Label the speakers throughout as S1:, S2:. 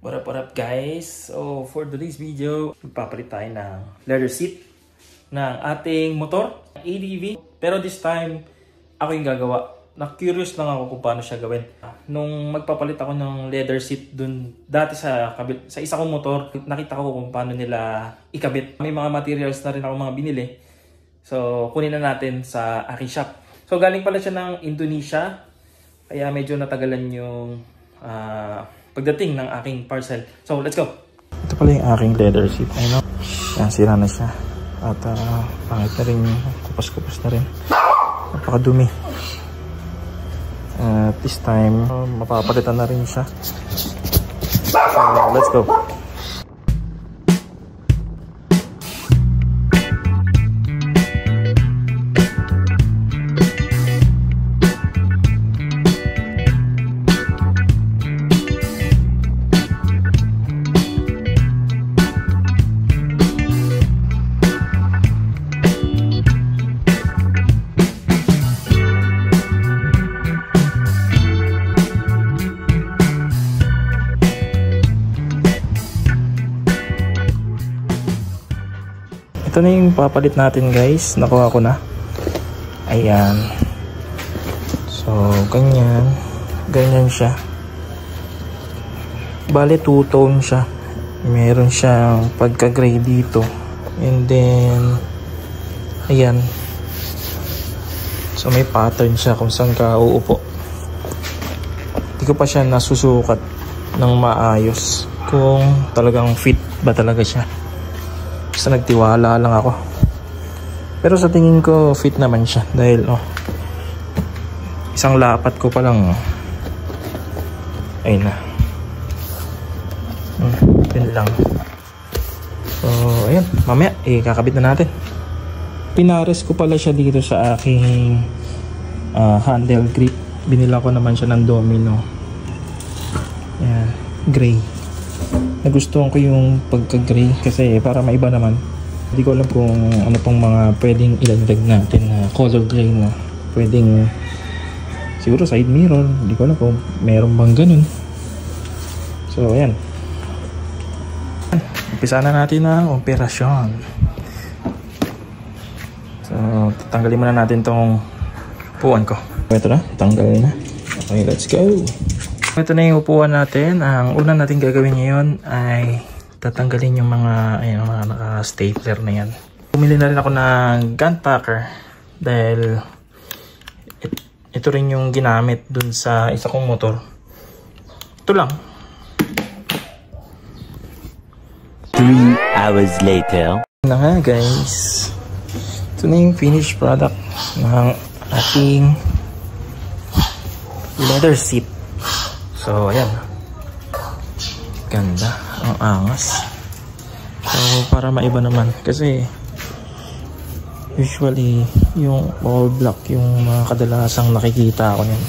S1: What up guys? So for today's video, magpapalit tayo ng leather seat ng ating motor, ADV. Pero this time, ako yung gagawa. Na-curious lang ako kung paano siya gawin. Nung magpapalit ako ng leather seat dun dati sa isa kong motor, nakita ko kung paano nila ikabit. May mga materials na rin ako mga binili. So kunin na natin sa aking shop. So galing pala siya ng Indonesia. Kaya medyo natagalan yung pagdating ng aking parcel. So let's go! Ito pala yung aking leather seat. Ayun, yan, sira na siya. At pangit na rin, kupas-kupas na rin. Napakadumi. This time, mapapalitan na rin siya. So, let's go. Ito na yung papalit natin guys. Nakuha ko na. Ayan. So, ganyan. Ganyan siya. Bale, two-tone siya. Meron siyang pagka-gray dito. And then, ayan. So, may pattern siya kung saan ka uupo. Hindi ko pa siya nasusukat ng maayos. Kung talagang fit ba talaga siya. Basta nagtiwala lang ako. Pero sa tingin ko fit naman siya dahil isang lapat ko pa lang. Ayun na. Yun lang. So ayun, mamaya kakabit na natin. Pinares ko pala siya dito sa aking handle grip. Binila ko naman siya ng Domino. Ayan, gray. Nagustuhan ko yung pagka-gray kasi para maiba naman. Hindi ko alam kung ano pang mga pwedeng ilagdag natin na color gray na pwedeng siguro side mirror. Hindi ko alam kung meron bang ganun. So ayan, umpisa na natin ang operasyon. So tatanggalin muna natin tong upuan ko. Ito na, tanggalin na. Okay, let's go. Ito na yung upuan natin. Ang una natin gagawin ngayon ay tatanggalin yung mga naka-stapler na yan. Pumili na rin ako ng gun packer dahil ito rin yung ginamit dun sa isa kong motor. Ito lang.
S2: 3 hours later.
S1: Na nga guys. Ito na yung finished product ng ating leather seat. So, ayan. Ganda. Ang angas. So, para maiba naman. Kasi, usually, yung all black, yung mga kadalasang nakikita ko yan.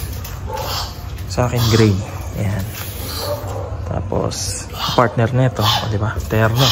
S1: Sa akin, gray. Ayan. Tapos, partner nito. O, diba? Terno.